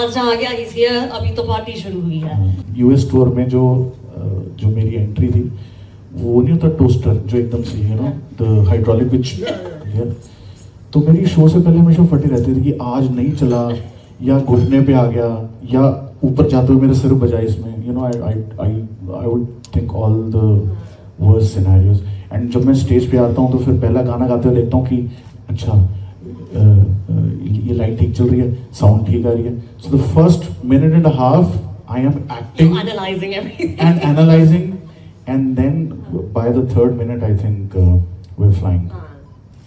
अच्छा आ गया इस ईयर, अभी तो पार्टी शुरू हुई है। यूएस टूर में जो मेरी एंट्री थी वो नहीं होता टोस्टर जो एकदम से द हाइड्रोलिक विच तो मेरी शो से पहले हमेशा फटी रहती थी कि आज नहीं चला या घुटने पे आ गया या ऊपर जाते हुए मेरे सिर बजा इसमें I would think all the worst scenarios and जब मैं स्टेज पे आता हूँ तो फिर पहला गाना गाते हुए देखता हूँ कि अच्छा ये लाइट ठीक चल रही है, साउंड ठीक आ रही है. So the first minute and half I am acting Analyzing everything. and analyzing, and then by the third minute I think we're flying.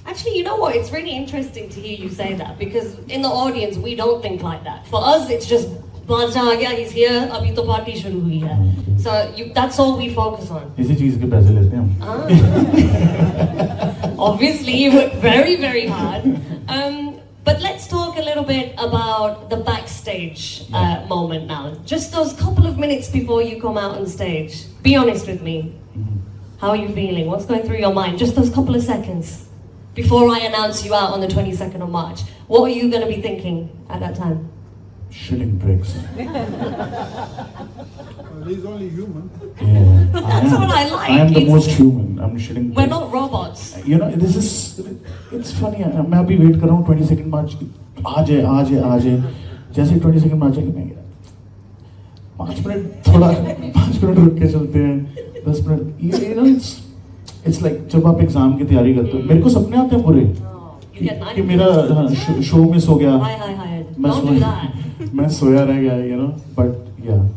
Actually, you know what? It's really interesting to hear you say that because in the audience we don't think like that. For us, it's just Bansha aa gaya, he's here, abhi to party shuru hui hai. So that's all we focus on. इसी चीज के पैसे लेते हैं हम. Obviously, you work very, very hard. But let's talk a little bit about the backstage moment now. Just those couple of minutes before you come out on stage. Be honest with me. How are you feeling? What's going through your mind? Just those couple of seconds before I announce you out on the 22nd of March. What are you going to be thinking at that time? Shitting bricks. He's only human. Yeah. That's what I like. I am the It's- most human. I'm shitting We're bricks. not robots. You know, this is, it's funny. मैं अभी wait कर रहा हूँ 22nd मार्च आ जाए जैसे 22nd मार्च आएगी मैं 5 minute रुक के चलते हैं 10 minute. You know, it's like जब आप एग्जाम की तैयारी करते हो मेरे को सपने आते हैं पूरे You get कि मेरा शो मिस हो गया Hi. मैं Don't do that. सोया रह गया, you know, but yeah.